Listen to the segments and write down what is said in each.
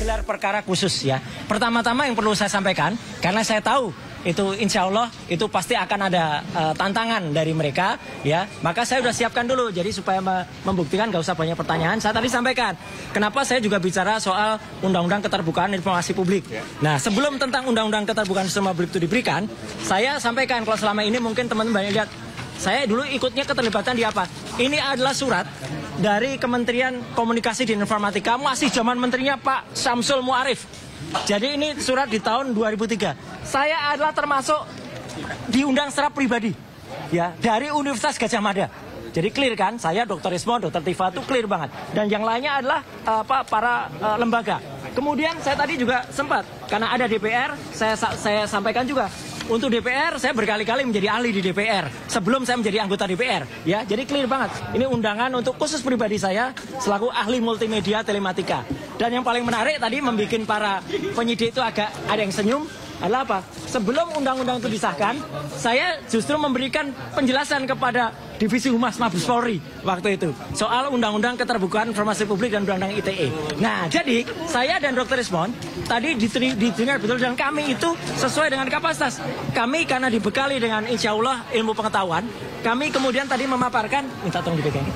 gelar perkara khusus ya. Pertama-tama yang perlu saya sampaikan, karena saya tahu itu insya Allah itu pasti akan ada tantangan dari mereka ya, maka saya sudah siapkan dulu. Jadi supaya membuktikan gak usah banyak pertanyaan, saya tadi sampaikan kenapa saya juga bicara soal undang-undang keterbukaan informasi publik. Nah, sebelum tentang undang-undang keterbukaan informasi publik itu diberikan, saya sampaikan kalau selama ini mungkin teman-teman banyak lihat, saya dulu ikutnya keterlibatan di apa? Ini adalah surat dari Kementerian Komunikasi dan Informatika, masih zaman menterinya Pak Syamsul Muarif. Jadi ini surat di tahun 2003. Saya adalah termasuk diundang secara pribadi ya dari Universitas Gadjah Mada. Jadi clear kan, saya Dr. Ismo, Dr. Tifa itu clear banget. Dan yang lainnya adalah para lembaga. Kemudian saya tadi juga sempat, karena ada DPR, saya sampaikan juga. Untuk DPR, saya berkali-kali menjadi ahli di DPR sebelum saya menjadi anggota DPR. Ya, jadi clear banget. Ini undangan untuk khusus pribadi saya selaku ahli multimedia telematika. Dan yang paling menarik tadi membuat para penyidik itu agak ada yang senyum adalah apa? Sebelum undang-undang itu disahkan, saya justru memberikan penjelasan kepada Divisi Humas Mabes Polri waktu itu soal undang-undang keterbukaan informasi publik dan undang-undang ITE. Nah, jadi saya dan Dr. Ismon tadi didengar betul, dan kami itu sesuai dengan kapasitas. Kami karena dibekali dengan insya Allah ilmu pengetahuan, kami kemudian tadi memaparkan, minta tolong dipegang.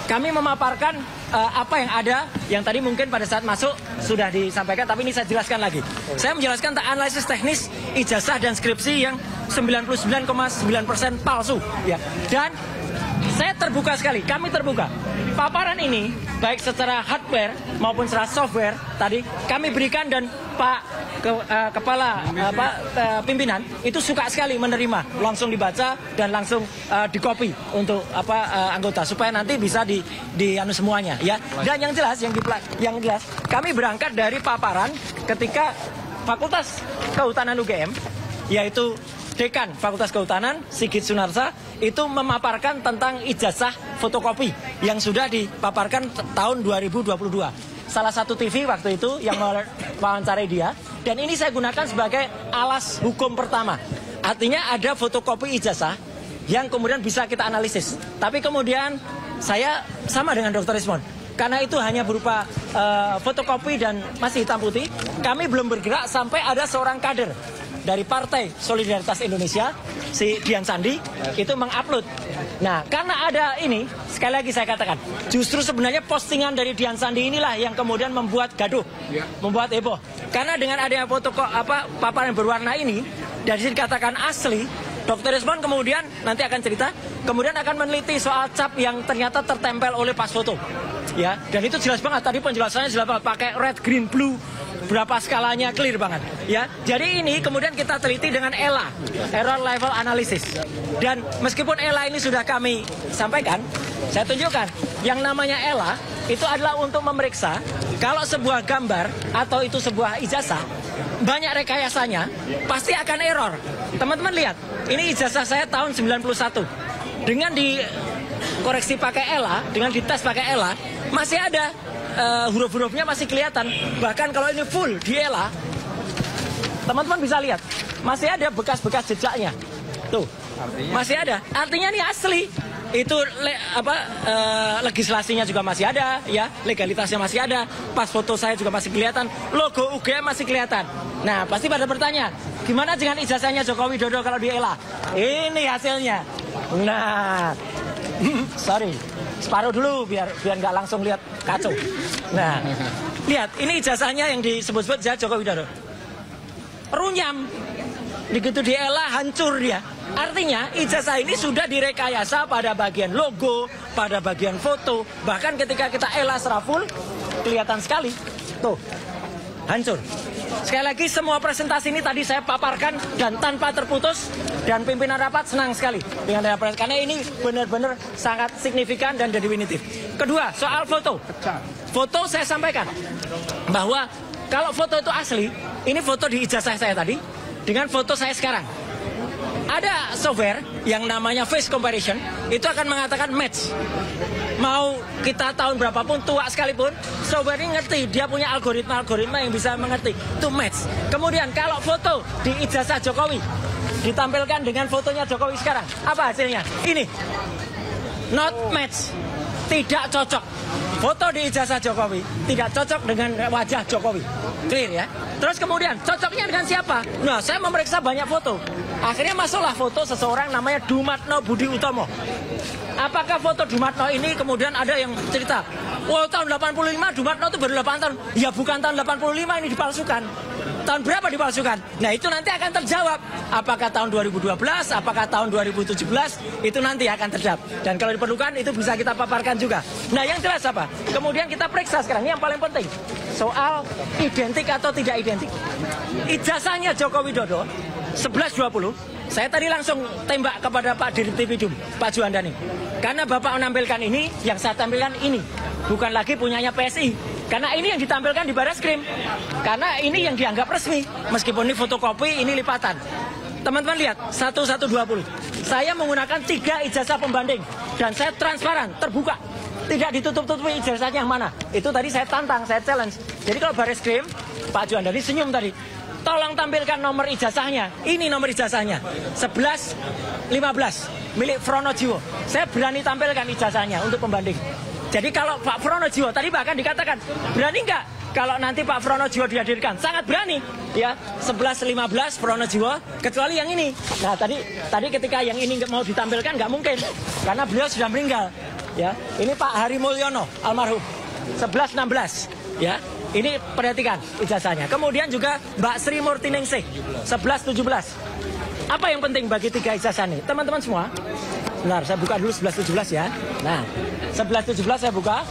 Kami memaparkan apa yang ada, yang tadi mungkin pada saat masuk sudah disampaikan, tapi ini saya jelaskan lagi. Saya menjelaskan tentang analisis teknis ijazah dan skripsi yang 99,9% palsu. Ya. Dan saya terbuka sekali, kami terbuka. Paparan ini, baik secara hardware maupun secara software, tadi kami berikan dan Pak Kepala Pimpinan itu suka sekali menerima, langsung dibaca dan langsung di-copy untuk anggota supaya nanti bisa di semuanya ya. Dan yang jelas kami berangkat dari paparan ketika Fakultas Kehutanan UGM, yaitu Dekan Fakultas Kehutanan Sigit Sunarsa itu memaparkan tentang ijazah fotokopi yang sudah dipaparkan tahun 2022. Salah satu TV waktu itu yang mewawancarai dia, dan ini saya gunakan sebagai alas hukum pertama. Artinya ada fotokopi ijazah yang kemudian bisa kita analisis. Tapi kemudian saya sama dengan Dr. Ismon, karena itu hanya berupa fotokopi dan masih hitam putih, kami belum bergerak sampai ada seorang kader dari Partai Solidaritas Indonesia, si Dian Sandi, itu mengupload. Nah, karena ada ini, sekali lagi saya katakan, justru sebenarnya postingan dari Dian Sandi inilah yang kemudian membuat gaduh, membuat heboh. Karena dengan adanya foto paparan berwarna ini, dari sini dikatakan asli, Dr. Ismon kemudian nanti akan cerita, kemudian akan meneliti soal cap yang ternyata tertempel oleh pas foto. Ya, dan itu jelas banget, tadi penjelasannya jelas banget, pakai red, green, blue, berapa skalanya clear banget ya. Jadi ini kemudian kita teliti dengan ELA, Error Level Analysis. Dan meskipun ELA ini sudah kami sampaikan, saya tunjukkan yang namanya ELA itu adalah untuk memeriksa kalau sebuah gambar atau itu sebuah ijazah banyak rekayasanya pasti akan error. Teman-teman lihat, ini ijazah saya tahun 91. Dengan dikoreksi pakai ELA, dengan dites pakai ELA, masih ada huruf-hurufnya masih kelihatan. Bahkan kalau ini full di ELA, teman-teman bisa lihat masih ada bekas-bekas jejaknya. Tuh, masih ada. Artinya ini asli. Itu legislasinya juga masih ada, ya, legalitasnya masih ada. Pas foto saya juga masih kelihatan, logo UGM masih kelihatan. Nah, pasti pada bertanya, gimana dengan ijazahnya Joko Widodo kalau di ELA? Ini hasilnya. Nah, sorry, separuh dulu biar nggak langsung lihat kacau. Nah, lihat ini ijazahnya yang disebut-sebut Joko Widodo. Runyam, begitu di ELA hancur dia. Artinya ijazah ini sudah direkayasa pada bagian logo, pada bagian foto. Bahkan ketika kita ELA secara full, kelihatan sekali. Tuh, hancur. Sekali lagi semua presentasi ini tadi saya paparkan dan tanpa terputus. Dan pimpinan rapat senang sekali dengan rapat, karena ini benar-benar sangat signifikan dan definitif. Kedua, soal foto. Foto saya sampaikan bahwa kalau foto itu asli, ini foto di ijazah saya tadi dengan foto saya sekarang. Ada software yang namanya face comparison, itu akan mengatakan match. Mau kita tahun berapapun, tua sekalipun, software ini ngerti, dia punya algoritma yang bisa mengerti, itu match. Kemudian kalau foto di ijazah Jokowi ditampilkan dengan fotonya Jokowi sekarang, apa hasilnya? Ini not match, tidak cocok. foto di ijazah Jokowi tidak cocok dengan wajah Jokowi. Clear ya. Terus kemudian cocoknya dengan siapa? Nah, saya memeriksa banyak foto. Akhirnya masuklah foto seseorang namanya Dumatno Budi Utomo. Apakah foto Dumatno ini kemudian ada yang cerita, wah tahun 85 Dumatno itu baru 8 tahun. Ya bukan tahun 85, ini dipalsukan. Tahun berapa dipalsukan? Nah itu nanti akan terjawab. Apakah tahun 2012, apakah tahun 2017, itu nanti akan terjawab. Dan kalau diperlukan itu bisa kita paparkan juga. Nah yang jelas apa? Kemudian kita periksa sekarang, ini yang paling penting. Soal identik atau tidak identik. Ijazahnya Joko Widodo 1120. Saya tadi langsung tembak kepada Pak Dirtipidum, Pak Juandani. Karena Bapak menampilkan ini, yang saya tampilkan ini. Bukan lagi punyanya PSI. Karena ini yang ditampilkan di Barreskrim. Karena ini yang dianggap resmi. Meskipun ini fotokopi, ini lipatan. Teman-teman lihat, 1120. Saya menggunakan 3 ijazah pembanding. Dan saya transparan, terbuka. Tidak ditutup-tutupi ijazahnya yang mana. Itu tadi saya tantang, saya challenge. Jadi kalau Barreskrim, Pak Juandani senyum tadi. Tolong tampilkan nomor ijazahnya. Ini nomor ijazahnya. 1115 milik Fronojiwo. Saya berani tampilkan ijazahnya untuk pembanding. Jadi kalau Pak Fronojiwo tadi bahkan dikatakan, berani nggak kalau nanti Pak Fronojiwo dihadirkan? Sangat berani, ya. 1115 Fronojiwo, kecuali yang ini. Nah tadi ketika yang ini nggak mau ditampilkan nggak mungkin, karena beliau sudah meninggal, ya. Ini Pak Hari Mulyono almarhum, 1116, ya. Ini perhatikan ijazahnya. Kemudian juga Mbak Sri Murtiningsih, 1117. Apa yang penting bagi 3 ijazah ini, teman-teman semua? Benar, saya buka dulu 1117 ya. Nah, 1117 saya buka.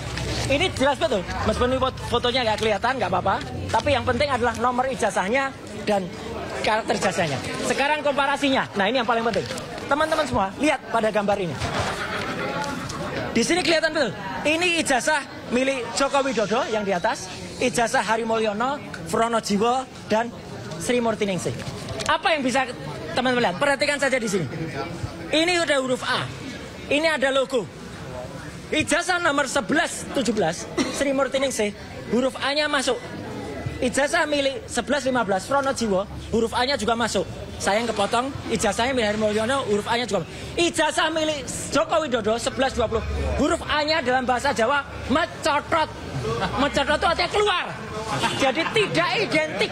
Ini jelas betul, meskipun fotonya nggak kelihatan, nggak apa-apa. Tapi yang penting adalah nomor ijazahnya dan karakter ijazahnya. Sekarang komparasinya. Nah, ini yang paling penting. Teman-teman semua, lihat pada gambar ini. Di sini kelihatan betul. Ini ijazah milik Joko Widodo yang di atas, ijazah Hari Mulyono, Fronojiwo, dan Sri Murtiningsih. Apa yang bisa teman-teman lihat? Perhatikan saja di sini. Ini udah huruf A. Ini ada logo. Ijazah nomor 1117 Sri Murtiningsih, huruf A-nya masuk. Ijazah milik 1115 Fronojiwo, huruf A-nya juga masuk. Sayang kepotong, ijazahnya milik Hari Mulyono, huruf A-nya juga masuk. Ijazah milik Joko Widodo 1120, huruf A-nya dalam bahasa Jawa mecotot. Mecotot itu artinya keluar. Jadi tidak identik.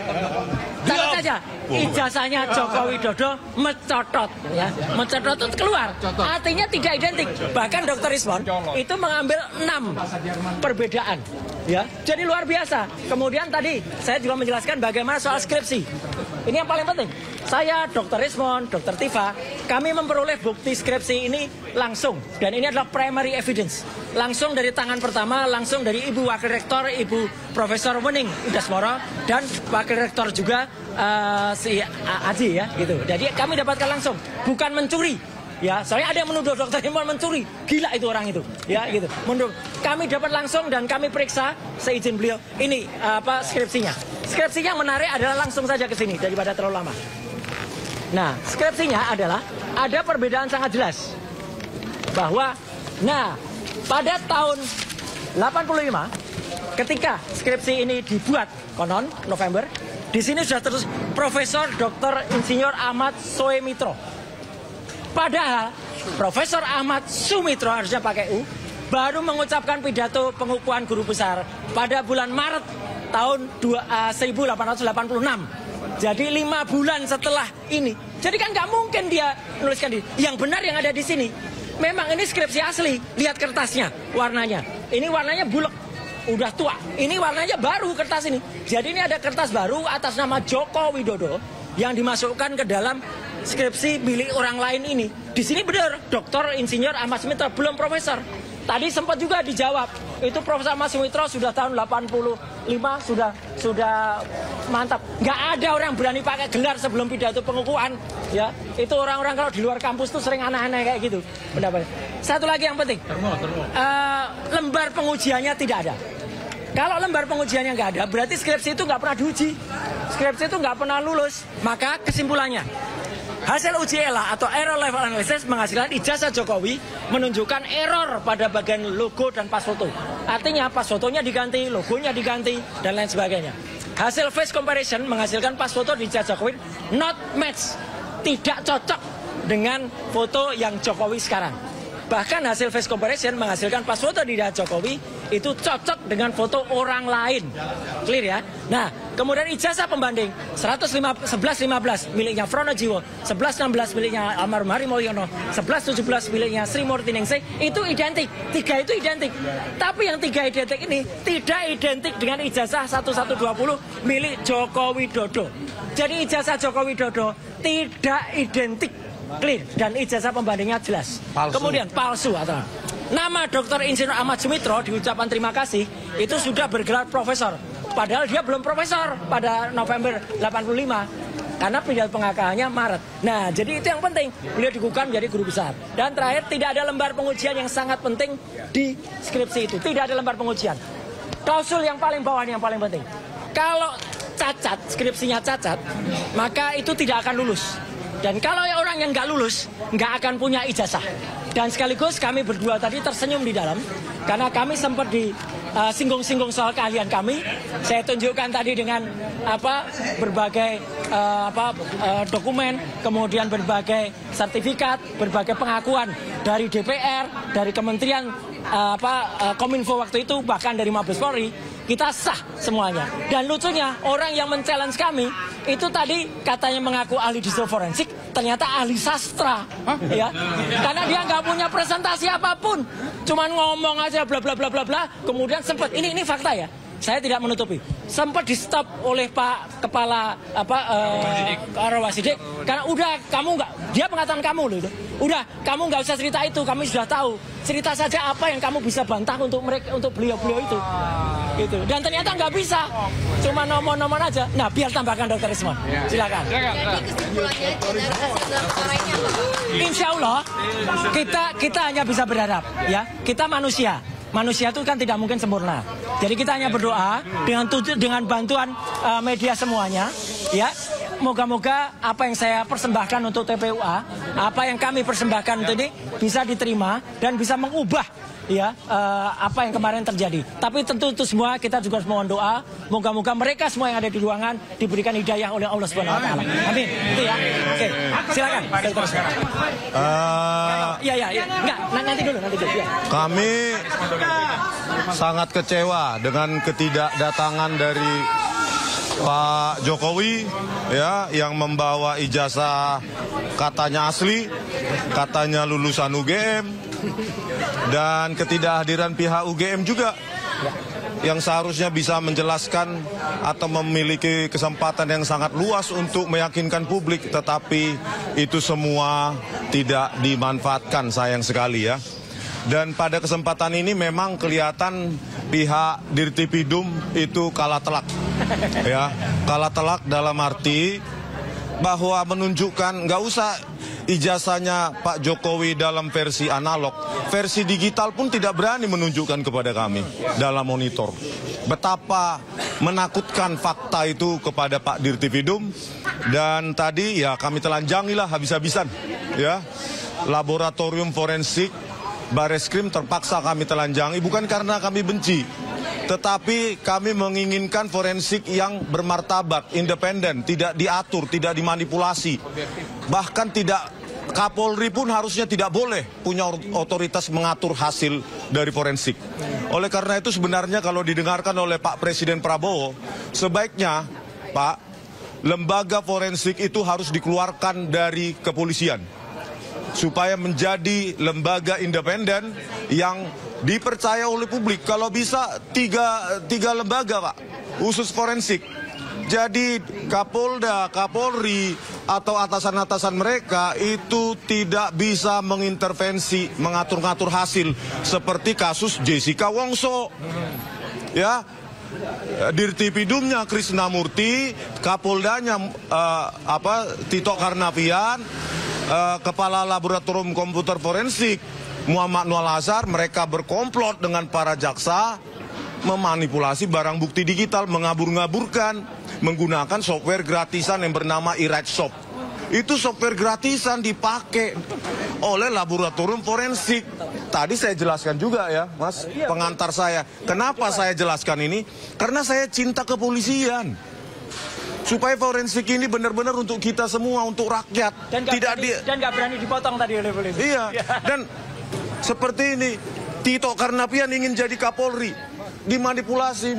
Catat saja, ijazahnya Joko Widodo mecotot, ya. Mecotot itu keluar. Artinya tidak identik. Bahkan Dr. Rismon itu mengambil 6 perbedaan, ya. Jadi luar biasa. Kemudian tadi saya juga menjelaskan bagaimana soal skripsi. Ini yang paling penting. Saya, Dr. Rismon, Dr. Tifa, kami memperoleh bukti skripsi ini langsung. Dan ini adalah primary evidence. Langsung dari tangan pertama, langsung dari Ibu Wakil Rektor, Ibu Profesor Wening Idasmoro, dan Wakil Rektor juga si Aji, ya, gitu. Jadi kami dapatkan langsung, bukan mencuri. Ya, soalnya ada yang menuduh Dr. Rismon mencuri. Gila itu orang itu, ya, gitu. Menurut kami dapat langsung dan kami periksa seizin beliau. Ini skripsinya. Skripsinya yang menarik adalah langsung saja ke sini daripada terlalu lama. Nah, skripsinya adalah ada perbedaan sangat jelas bahwa, nah, pada tahun 85 ketika skripsi ini dibuat konon November, di sini sudah terus Profesor Dr. Insinyur Ahmad Soemitro. Padahal Profesor Ahmad Sumitro, harusnya pakai U, baru mengucapkan pidato pengukuhan guru besar pada bulan Maret tahun 1886. Jadi 5 bulan setelah ini. Jadi kan nggak mungkin dia menuliskan di. Yang benar yang ada di sini. Memang ini skripsi asli. Lihat kertasnya, warnanya. Ini warnanya bulek, udah tua. Ini warnanya baru kertas ini. Jadi ini ada kertas baru atas nama Joko Widodo yang dimasukkan ke dalam skripsi milik orang lain ini. Di sini benar, Dr. Insinyur Ahmad Sumitro, belum profesor. Tadi sempat juga dijawab, itu Profesor Ahmad Sumitro sudah tahun 85, sudah mantap. Nggak ada orang berani pakai gelar sebelum pidato pengukuhan, ya. Itu orang-orang kalau di luar kampus tuh sering aneh-aneh kayak gitu pendapatnya. Satu lagi yang penting, lembar pengujiannya tidak ada. Kalau lembar pengujiannya nggak ada, berarti skripsi itu nggak pernah diuji. Skripsi itu nggak pernah lulus. Maka kesimpulannya, hasil uji ELA atau Error Level Analysis menghasilkan ijazah Jokowi menunjukkan error pada bagian logo dan pas foto. Artinya pas fotonya diganti, logonya diganti, dan lain sebagainya. Hasil face comparison menghasilkan pas foto di ijazah Jokowi not match, tidak cocok dengan foto yang Jokowi sekarang. Bahkan hasil face comparison menghasilkan pas foto di ijazah Jokowi itu cocok dengan foto orang lain. Clear ya? Nah, kemudian ijazah pembanding 1115 miliknya Fronojiwo, 1116 miliknya almarhum Hari Mulyono, 1117 miliknya Sri Murti Ningsih, itu identik. 3 itu identik. Tapi yang 3 identik ini tidak identik dengan ijazah 1120 milik Joko Widodo. Jadi ijazah Joko Widodo tidak identik. Clear. Dan ijazah pembandingnya jelas. Palsu. Kemudian palsu atau nama Dr. Insinyur Ahmad Sumitro di ucapan terima kasih itu sudah bergelar profesor. Padahal dia belum profesor pada November 85 karena pidato pengangkatannya Maret. Nah, jadi itu yang penting. Beliau dikukuhkan menjadi guru besar. Dan terakhir, tidak ada lembar pengujian yang sangat penting di skripsi itu. Tidak ada lembar pengujian. Klausul yang paling bawah ini yang paling penting. Kalau cacat, skripsinya cacat, maka itu tidak akan lulus. Dan kalau orang yang nggak lulus, nggak akan punya ijazah. Dan sekaligus kami berdua tadi tersenyum di dalam, karena kami sempat singgung-singgung soal keahlian kami. Saya tunjukkan tadi dengan berbagai dokumen, kemudian berbagai sertifikat, berbagai pengakuan dari DPR, dari Kementerian Kominfo waktu itu, bahkan dari Mabes Polri. Kita sah semuanya. Dan lucunya, orang yang men-challenge kami itu tadi katanya mengaku ahli digital forensik, ternyata ahli sastra, ya. Karena dia nggak punya presentasi apapun, cuman ngomong aja bla bla bla bla bla. Kemudian sempat ini fakta ya. Saya tidak menutupi. Sempat di stop oleh Pak Kepala Rawasidik karena udah kamu nggak, dia pengatakan kamu loh itu. Udah kamu nggak usah cerita itu, kami sudah tahu. Cerita saja apa yang kamu bisa bantah untuk mereka, untuk beliau-beliau itu. Gitu. Dan ternyata nggak bisa, cuma nomor-nomor aja. Nah, biar tambahkan Dr. Ismon, silakan. Jadi kesimpulannya orangnya apa? Insya Allah kita hanya bisa berharap, ya. Kita manusia. Manusia itu kan tidak mungkin sempurna. Jadi kita hanya berdoa dengan bantuan media semuanya, ya. Moga-moga apa yang saya persembahkan untuk TPUA, apa yang kami persembahkan untuk ini bisa diterima dan bisa mengubah, ya, apa yang kemarin terjadi. Tapi tentu itu semua kita juga harus mohon doa. Moga-moga mereka semua yang ada di ruangan diberikan hidayah oleh Allah Subhanahu Wa Taala. Amin. Itu ya. Oke, silakan. Iya. Enggak, nanti dulu. Ya. Kami sangat kecewa dengan ketidakdatangan dari Pak Jokowi, ya, yang membawa ijazah katanya asli, katanya lulusan UGM, dan ketidakhadiran pihak UGM juga yang seharusnya bisa menjelaskan atau memiliki kesempatan yang sangat luas untuk meyakinkan publik, tetapi itu semua tidak dimanfaatkan, sayang sekali ya. Dan pada kesempatan ini memang kelihatan pihak Dirtipidum itu kalah telak, ya, kalah telak dalam arti bahwa menunjukkan nggak usah ijazahnya Pak Jokowi dalam versi analog, versi digital pun tidak berani menunjukkan kepada kami dalam monitor. Betapa menakutkan fakta itu kepada Pak Dirtipidum. Dan tadi ya kami telanjangilah habis-habisan, ya, laboratorium forensik Bareskrim terpaksa kami telanjangi, bukan karena kami benci, tetapi kami menginginkan forensik yang bermartabat, independen, tidak diatur, tidak dimanipulasi. Bahkan tidak, Kapolri pun harusnya tidak boleh punya otoritas mengatur hasil dari forensik. Oleh karena itu sebenarnya kalau didengarkan oleh Pak Presiden Prabowo, sebaiknya Pak, lembaga forensik itu harus dikeluarkan dari kepolisian, supaya menjadi lembaga independen yang dipercaya oleh publik. Kalau bisa tiga lembaga Pak, khusus forensik. Jadi Kapolda, Kapolri, atau atasan-atasan mereka itu tidak bisa mengintervensi, mengatur-ngatur hasil seperti kasus Jessica Wongso, ya. Dirtipidumnya Krisnamurti, Kapoldanya Tito Karnavian, Kepala Laboratorium Komputer Forensik Muhammad Nual Azhar, mereka berkomplot dengan para jaksa, memanipulasi barang bukti digital, mengabur-ngaburkan menggunakan software gratisan yang bernama eRightShop. Itu software gratisan dipakai oleh laboratorium forensik. Tadi saya jelaskan juga ya, Mas, pengantar saya. Kenapa saya jelaskan ini? Karena saya cinta kepolisian. Supaya forensik ini benar-benar untuk kita semua, untuk rakyat. Dan nggak berani dipotong tadi oleh polisi. Iya, dan seperti ini, Tito Karnavian ingin jadi Kapolri, dimanipulasi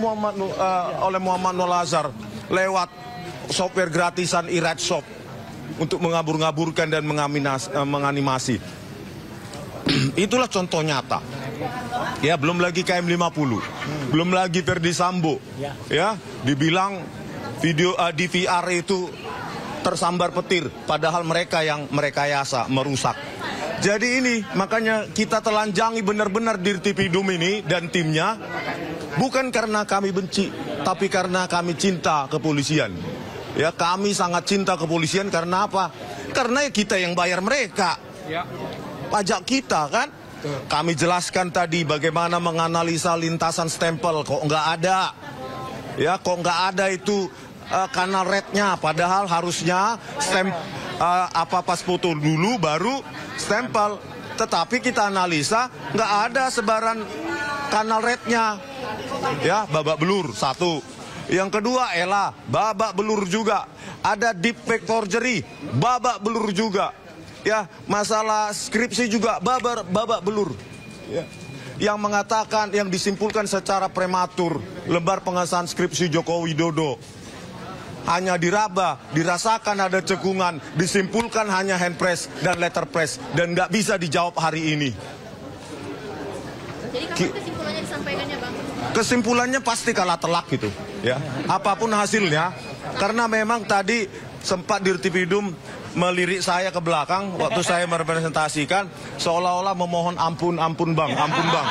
oleh Muhammad Nur Lazar lewat software gratisan iRed Shop untuk mengabur-ngaburkan dan menganimasi. Itulah contoh nyata. Ya, belum lagi KM50, belum lagi Verdi Sambo. Ya, dibilang video DVR itu tersambar petir, padahal mereka yang merekayasa, merusak. Jadi ini makanya kita telanjangi benar-benar Dirtipidum ini dan timnya, bukan karena kami benci, tapi karena kami cinta kepolisian. Ya, kami sangat cinta kepolisian karena apa? Karena kita yang bayar mereka. Pajak kita kan? Kami jelaskan tadi bagaimana menganalisa lintasan stempel, kok nggak ada. Ya, kok nggak ada itu kanal rednya, padahal harusnya pas foto dulu baru stempel. Tetapi kita analisa nggak ada sebaran kanal rednya. Ya, babak belur satu. Yang kedua, babak belur juga. Ada deep fake forgery, babak belur juga. Ya, masalah skripsi juga babak belur. Ya. Yang mengatakan, yang disimpulkan secara prematur, lembar pengesahan skripsi Joko Widodo hanya diraba, dirasakan ada cekungan, disimpulkan hanya hand press dan letter press, dan nggak bisa dijawab hari ini. Jadi kapan kesimpulannya disampaikannya, Bang? Kesimpulannya pasti kalah telak gitu, ya. Apapun hasilnya, karena memang tadi sempat Dirtipidum melirik saya ke belakang waktu saya merepresentasikan, seolah-olah memohon ampun bang, ampun bang.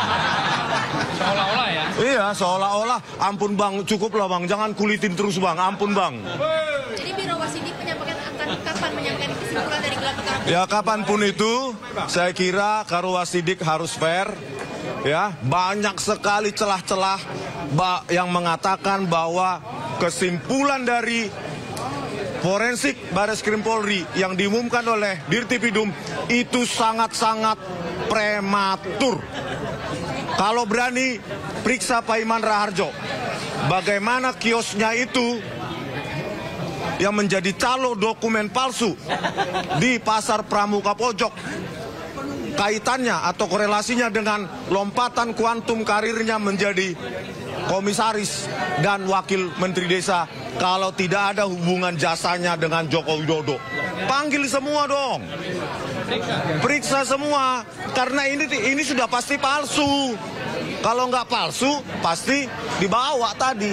Seolah-olah ya? Iya, seolah-olah ampun bang, cukup lah bang, jangan kulitin terus bang, ampun bang. Jadi Biro Wasidik menyampaikan akan kapan menyampaikan kesimpulan dari gelar perkara? Ya, kapanpun itu, saya kira Karo Wasidik harus fair. Ya, banyak sekali celah-celah yang mengatakan bahwa kesimpulan dari forensik Bareskrim Polri yang diumumkan oleh Dirtipidum itu sangat-sangat prematur. Kalau berani, periksa Pak Iman Raharjo. Bagaimana kiosnya itu yang menjadi calo dokumen palsu di Pasar Pramuka Pojok. Kaitannya atau korelasinya dengan lompatan kuantum karirnya menjadi komisaris dan wakil menteri desa, kalau tidak ada hubungan jasanya dengan Joko Widodo. Panggil semua dong. Periksa semua, karena ini sudah pasti palsu. Kalau nggak palsu, pasti dibawa tadi.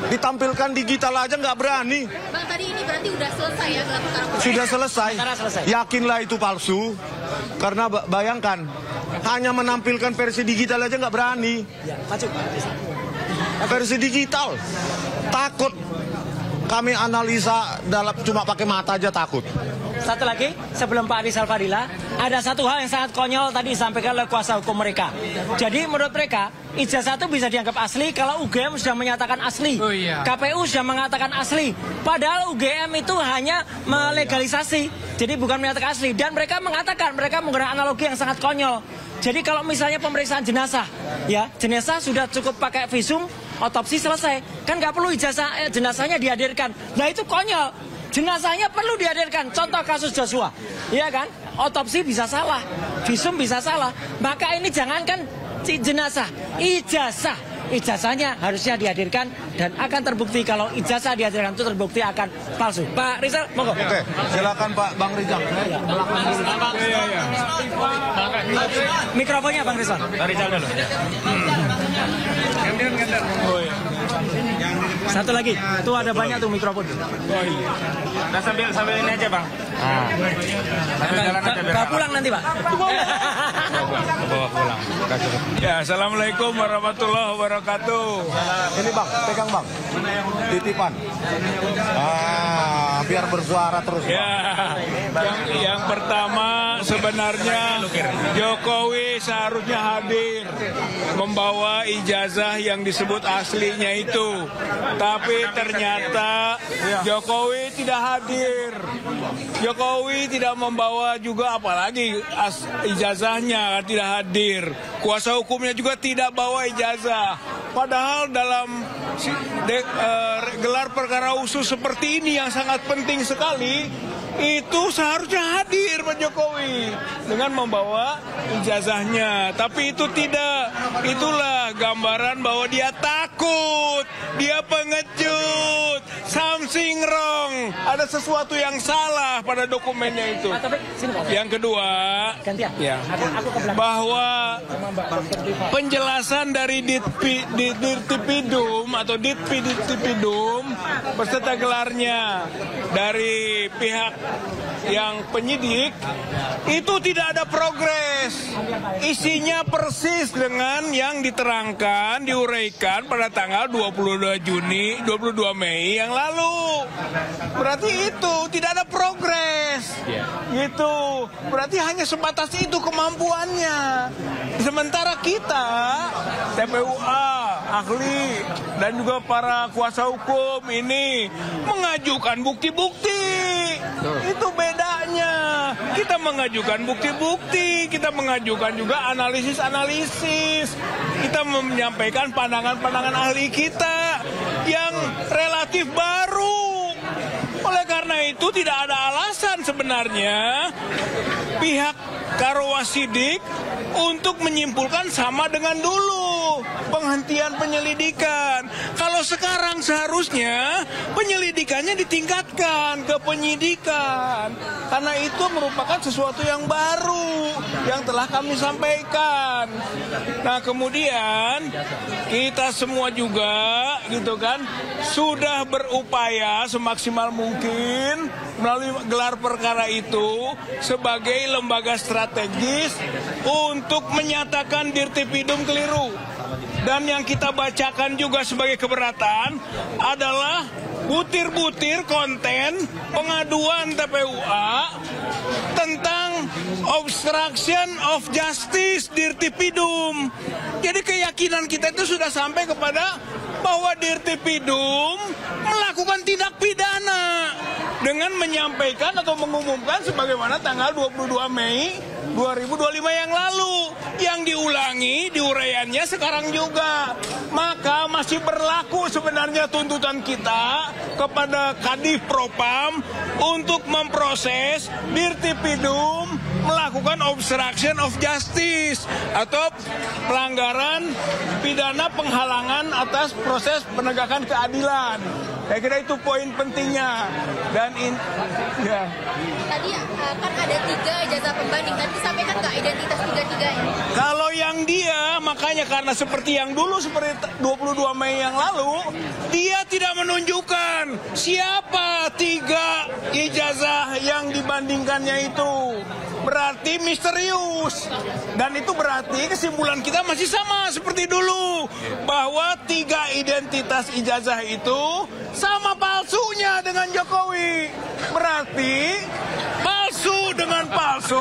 Ditampilkan digital aja nggak berani. Bang, tadi ini berarti udah selesai ya gelar perkara? Sudah selesai. Yakinlah itu palsu. Karena bayangkan, hanya menampilkan versi digital aja nggak berani. Versi digital, takut. Kami analisa cuma pakai mata aja takut. Satu lagi, sebelum Pak Rizal Fadila, ada satu hal yang sangat konyol tadi disampaikan oleh kuasa hukum mereka. Jadi menurut mereka, ijazah itu bisa dianggap asli kalau UGM sudah menyatakan asli. Oh, iya. KPU sudah mengatakan asli. Padahal UGM itu hanya melegalisasi, jadi bukan menyatakan asli. Dan mereka mengatakan, mereka menggunakan analogi yang sangat konyol. Jadi kalau misalnya pemeriksaan jenazah, ya jenazah sudah cukup pakai visum, otopsi selesai. Kan nggak perlu ijazah jenazahnya dihadirkan. Nah itu konyol. Jenazahnya perlu dihadirkan. Contoh kasus Joshua, iya kan? Otopsi bisa salah, visum bisa salah. Maka ini jangankan jenazah, ijazahnya harusnya dihadirkan dan akan terbukti kalau ijazah dihadirkan itu terbukti akan palsu. Pak Rizal, monggo. Oke, silakan Pak Bang Rizal. Mikrofonnya Bang Rizal. Bang Rizal dulu. Satu lagi, tuh ada banyak tuh mikrofon. Oh iya. Nah, sambil ini aja Bang. Bawa pulang nanti Pak. Bawa pulang. Ya, assalamualaikum warahmatullahi wabarakatuh. Ini Bang, pegang Bang. Titipan. Biar bersuara terus. Ya, yang pertama sebenarnya Jokowi seharusnya hadir membawa ijazah yang disebut aslinya itu. Tapi ternyata Jokowi tidak hadir. Jokowi tidak membawa juga, apalagi ijazahnya tidak hadir. Kuasa hukumnya juga tidak bawa ijazah. Padahal dalam gelar perkara khusus seperti ini yang sangat penting sekali, itu seharusnya hadir Pak Jokowi dengan membawa ijazahnya. Tapi itu tidak. Itulah gambaran bahwa dia takut, dia pengecut, something wrong. Ada sesuatu yang salah pada dokumennya itu. Yang kedua, ya, bahwa penjelasan dari Dirtipidum atau Ditpidum beserta gelarnya dari pihak yang penyidik itu tidak ada progres. Isinya persis dengan yang diterangkan, diuraikan pada tanggal 22 Mei yang lalu. Berarti itu tidak ada progres. Gitu. Berarti hanya sebatas itu kemampuannya. Sementara kita, TPUA, ahli, dan juga para kuasa hukum ini mengajukan bukti-bukti. Itu bedanya. Kita mengajukan bukti-bukti, kita mengajukan juga analisis-analisis. Kita menyampaikan pandangan-pandangan ahli kita yang relatif baru. Oleh karena itu tidak ada alasan sebenarnya pihak Karowasidik untuk menyimpulkan sama dengan dulu penghentian penyelidikan. Kalau sekarang seharusnya penyelidikannya ditingkatkan ke penyidikan. Karena itu merupakan sesuatu yang baru yang telah kami sampaikan. Nah, kemudian kita semua juga gitu kan sudah berupaya semaksimal mungkin melalui gelar perkara itu sebagai lembaga strategis untuk menyatakan Dirtipidum keliru. Dan yang kita bacakan juga sebagai keberatan adalah butir-butir konten pengaduan TPUA tentang obstruction of justice Dirtipidum. Jadi keyakinan kita itu sudah sampai kepada bahwa Dirtipidum melakukan tindak pidana dengan menyampaikan atau mengumumkan sebagaimana tanggal 22 Mei 2025 yang lalu. Yang diulangi diuraiannya sekarang juga. Maka masih berlaku sebenarnya tuntutan kita kepada Kadif Propam untuk memproses Dirtipidum melakukan obstruction of justice atau pelanggaran pidana penghalangan atas proses penegakan keadilan. Saya kira itu poin pentingnya. Dan ya. Tadi kan ada 3 ijazah pembanding. Tadi disampaikan nggak identitas 3-3 ini? Kalau yang dia, makanya karena seperti yang dulu, seperti 22 Mei yang lalu, dia tidak menunjukkan siapa 3 ijazah yang dibandingkannya itu. Berarti misterius. Dan itu berarti kesimpulan kita masih sama seperti dulu. Bahwa 3 identitas ijazah itu sama palsunya dengan Jokowi. Berarti palsu dengan palsu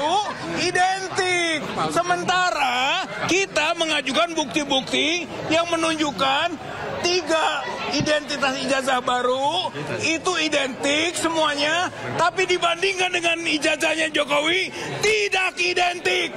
identik. Sementara kita mengajukan bukti-bukti yang menunjukkan 3 identitas ijazah baru itu identik semuanya, tapi dibandingkan dengan ijazahnya Jokowi tidak identik.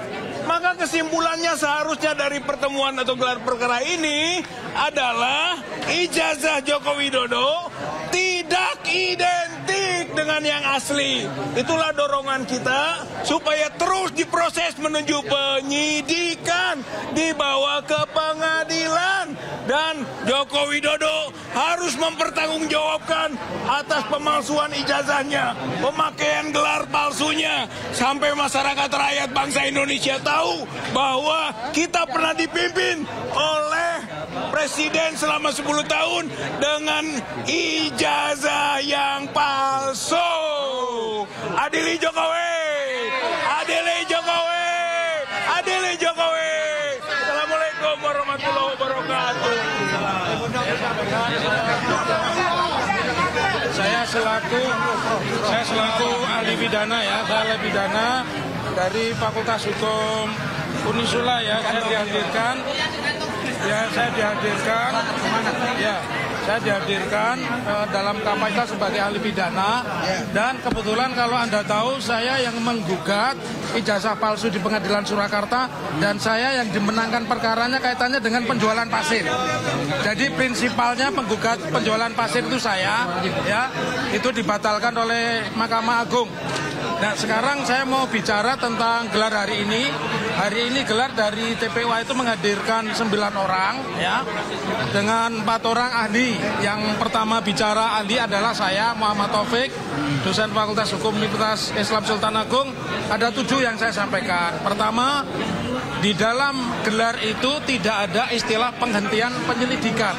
Maka kesimpulannya seharusnya dari pertemuan atau gelar perkara ini adalah ijazah Joko Widodo tidak identik dengan yang asli. Itulah dorongan kita supaya terus diproses menuju penyidikan, dibawa ke pengadilan, dan Joko Widodo harus mempertanggungjawabkan atas pemalsuan ijazahnya, pemakaian gelar palsunya, sampai masyarakat rakyat bangsa Indonesia tahu bahwa kita pernah dipimpin oleh Presiden selama 10 tahun dengan ijazah yang palsu. Adili Jokowi! Adili Jokowi! Adili Jokowi! Assalamualaikum warahmatullahi wabarakatuh. Saya selaku ahli pidana ya, saya ahli pidana dari Fakultas Hukum Unisula ya, saya dihadirkan ya, saya dihadirkan dalam kapasitas sebagai ahli pidana, dan kebetulan kalau Anda tahu saya yang menggugat ijazah palsu di Pengadilan Surakarta, dan saya yang dimenangkan perkaranya kaitannya dengan penjualan pasir. Jadi prinsipalnya penggugat penjualan pasir itu saya, ya, itu dibatalkan oleh Mahkamah Agung. Nah, sekarang saya mau bicara tentang gelar hari ini. Hari ini gelar dari TPUA itu menghadirkan 9 orang, ya, dengan 4 orang ahli. Yang pertama bicara ahli adalah saya, Muhammad Taufik, dosen Fakultas Hukum Universitas Islam Sultan Agung. Ada 7 yang saya sampaikan. Pertama, di dalam gelar itu tidak ada istilah penghentian penyelidikan.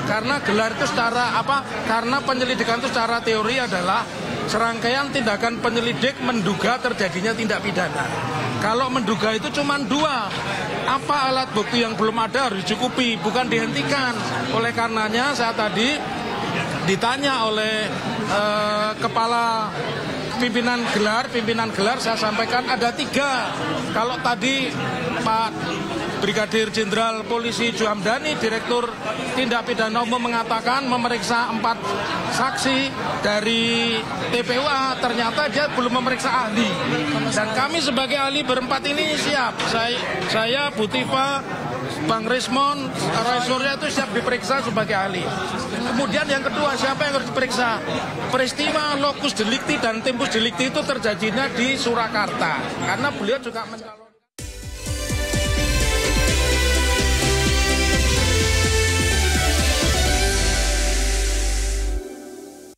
Karena gelar itu secara apa? Karena penyelidikan itu secara teori adalah serangkaian tindakan penyelidik menduga terjadinya tindak pidana. Kalau menduga itu cuma 2. Apa alat bukti yang belum ada harus dicukupi, bukan dihentikan. Oleh karenanya saya tadi ditanya oleh kepala pimpinan gelar, saya sampaikan ada 3. Kalau tadi Pak Brigadir Jenderal Polisi Juhamdani, Direktur Tindak Pidana Umum mengatakan memeriksa 4 saksi dari TPUA, ternyata dia belum memeriksa ahli. Dan kami sebagai ahli berempat ini siap. Saya Butiva, Bang Rismon, Rai Surya itu siap diperiksa sebagai ahli. Kemudian yang kedua, siapa yang harus diperiksa? Peristiwa locus delicti dan tempus delicti itu terjadinya di Surakarta. Karena beliau juga mencalonkan.